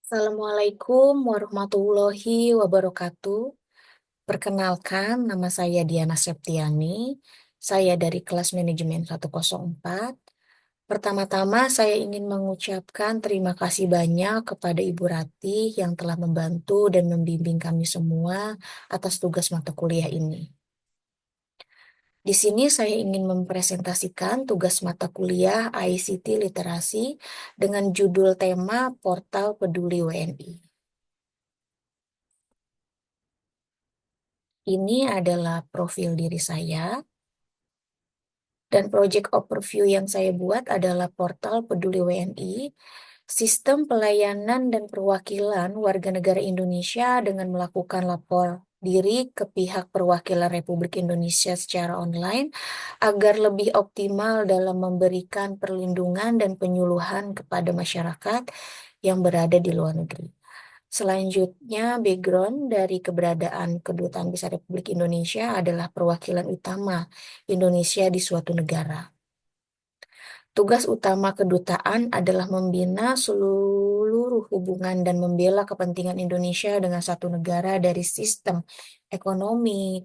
Assalamualaikum warahmatullahi wabarakatuh. Perkenalkan, nama saya Diana Septiani. Saya dari kelas manajemen 104. Pertama-tama saya ingin mengucapkan terima kasih banyak kepada Ibu Rati yang telah membantu dan membimbing kami semua atas tugas mata kuliah ini. Di sini saya ingin mempresentasikan tugas mata kuliah ICT Literasi dengan judul tema Portal Peduli WNI. Ini adalah profil diri saya, dan project overview yang saya buat adalah portal Peduli WNI, sistem pelayanan dan perwakilan warga negara Indonesia dengan melakukan lapor diri ke pihak perwakilan Republik Indonesia secara online agar lebih optimal dalam memberikan perlindungan dan penyuluhan kepada masyarakat yang berada di luar negeri. Selanjutnya, background dari keberadaan Kedutaan Besar Republik Indonesia adalah perwakilan utama Indonesia di suatu negara. Tugas utama kedutaan adalah membina seluruh hubungan dan membela kepentingan Indonesia dengan satu negara dari sistem ekonomi,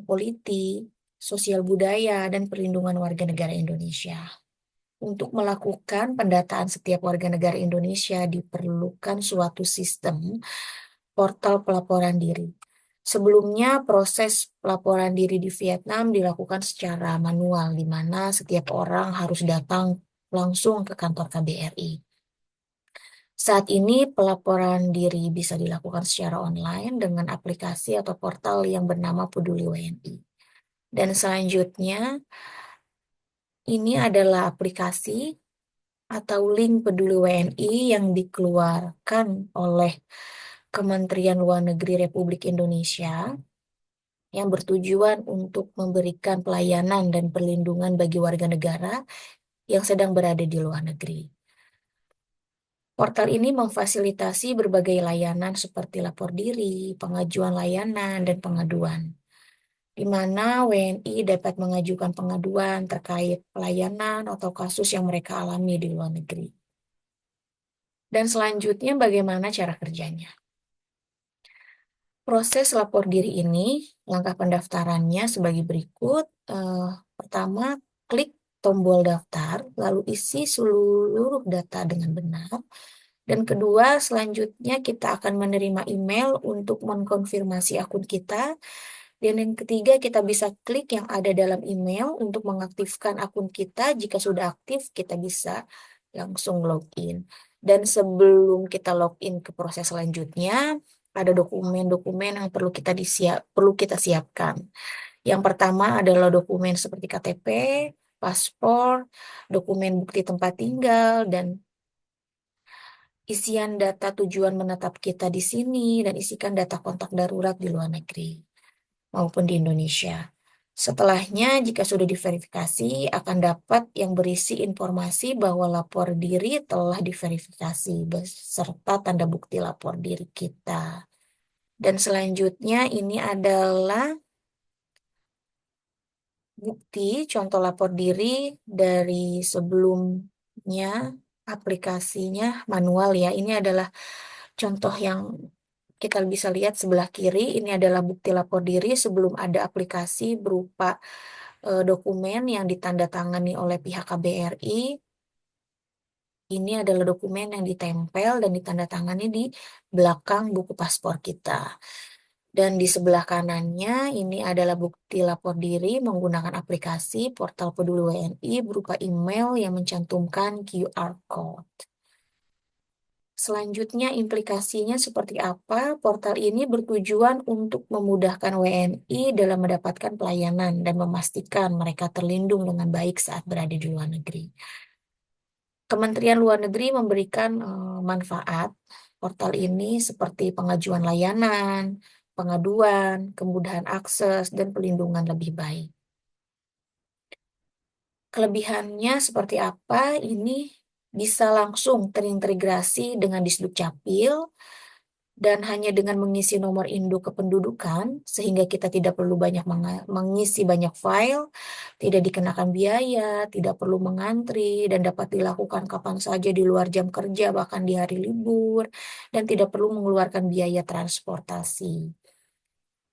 politik, sosial budaya, dan perlindungan warga negara Indonesia. Untuk melakukan pendataan setiap warga negara Indonesia diperlukan suatu sistem portal pelaporan diri. Sebelumnya, proses pelaporan diri di Vietnam dilakukan secara manual, di mana setiap orang harus datang langsung ke kantor KBRI. Saat ini, pelaporan diri bisa dilakukan secara online dengan aplikasi atau portal yang bernama Peduli WNI. Dan selanjutnya, ini adalah aplikasi atau link Peduli WNI yang dikeluarkan oleh Kementerian Luar Negeri Republik Indonesia yang bertujuan untuk memberikan pelayanan dan perlindungan bagi warga negara yang sedang berada di luar negeri. Portal ini memfasilitasi berbagai layanan seperti lapor diri, pengajuan layanan, dan pengaduan, di mana WNI dapat mengajukan pengaduan terkait pelayanan atau kasus yang mereka alami di luar negeri. Dan selanjutnya bagaimana cara kerjanya? Proses lapor diri ini, langkah pendaftarannya sebagai berikut. Pertama, klik tombol daftar, lalu isi seluruh data dengan benar. Dan kedua, selanjutnya kita akan menerima email untuk mengkonfirmasi akun kita. Dan yang ketiga, kita bisa klik yang ada dalam email untuk mengaktifkan akun kita. Jika sudah aktif, kita bisa langsung login. Dan sebelum kita login ke proses selanjutnya, ada dokumen-dokumen yang perlu kita siapkan. Yang pertama adalah dokumen seperti KTP, paspor, dokumen bukti tempat tinggal, dan isian data tujuan menetap kita di sini, dan isikan data kontak darurat di luar negeri maupun di Indonesia. Setelahnya, jika sudah diverifikasi, akan dapat yang berisi informasi bahwa lapor diri telah diverifikasi beserta tanda bukti lapor diri kita. Dan selanjutnya ini adalah bukti contoh lapor diri dari sebelumnya aplikasinya manual ya. Ini adalah contoh yang kita bisa lihat sebelah kiri. Ini adalah bukti lapor diri sebelum ada aplikasi berupa dokumen yang ditandatangani oleh pihak KBRI. Ini adalah dokumen yang ditempel dan ditandatangani di belakang buku paspor kita. Dan di sebelah kanannya ini adalah bukti lapor diri menggunakan aplikasi Portal Peduli WNI berupa email yang mencantumkan QR Code. Selanjutnya implikasinya seperti apa? Portal ini bertujuan untuk memudahkan WNI dalam mendapatkan pelayanan dan memastikan mereka terlindung dengan baik saat berada di luar negeri. Kementerian Luar Negeri memberikan manfaat portal ini seperti pengajuan layanan, pengaduan, kemudahan akses, dan pelindungan lebih baik. Kelebihannya seperti apa? Ini bisa langsung terintegrasi dengan Disduk Capil, Dan hanya dengan mengisi nomor induk kependudukan, sehingga kita tidak perlu banyak mengisi banyak file, tidak dikenakan biaya, tidak perlu mengantri, dan dapat dilakukan kapan saja di luar jam kerja, bahkan di hari libur, dan tidak perlu mengeluarkan biaya transportasi.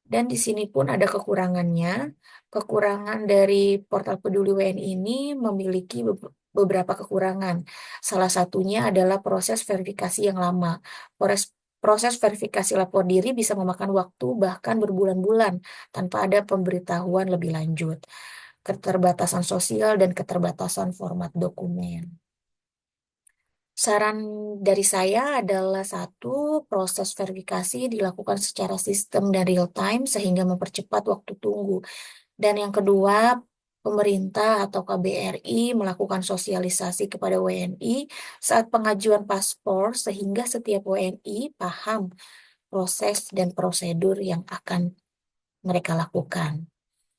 Dan di sini pun ada kekurangannya. Kekurangan dari portal Peduli WNI ini memiliki beberapa kekurangan. Salah satunya adalah proses verifikasi yang lama. Proses verifikasi lapor diri bisa memakan waktu bahkan berbulan-bulan tanpa ada pemberitahuan lebih lanjut. Keterbatasan sosial dan keterbatasan format dokumen. Saran dari saya adalah satu, proses verifikasi dilakukan secara sistem dan real time sehingga mempercepat waktu tunggu. Dan yang kedua, pemerintah atau KBRI melakukan sosialisasi kepada WNI saat pengajuan paspor sehingga setiap WNI paham proses dan prosedur yang akan mereka lakukan.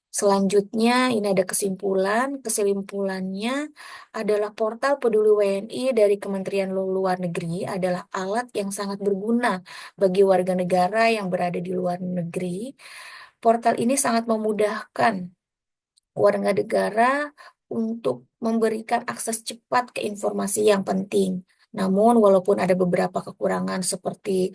Selanjutnya, ini ada kesimpulan. Kesimpulannya adalah portal Peduli WNI dari Kementerian Luar Negeri adalah alat yang sangat berguna bagi warga negara yang berada di luar negeri. Portal ini sangat memudahkan warga negara untuk memberikan akses cepat ke informasi yang penting. Namun, walaupun ada beberapa kekurangan seperti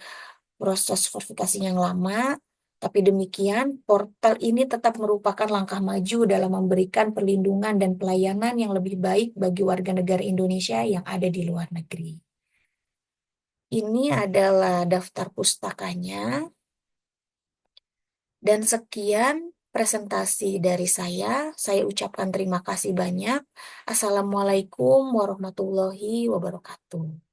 proses verifikasi yang lama, tapi demikian, portal ini tetap merupakan langkah maju dalam memberikan perlindungan dan pelayanan yang lebih baik bagi warga negara Indonesia yang ada di luar negeri. Ini adalah daftar pustakanya, dan sekian presentasi dari saya. Saya ucapkan terima kasih banyak. Assalamualaikum warahmatullahi wabarakatuh.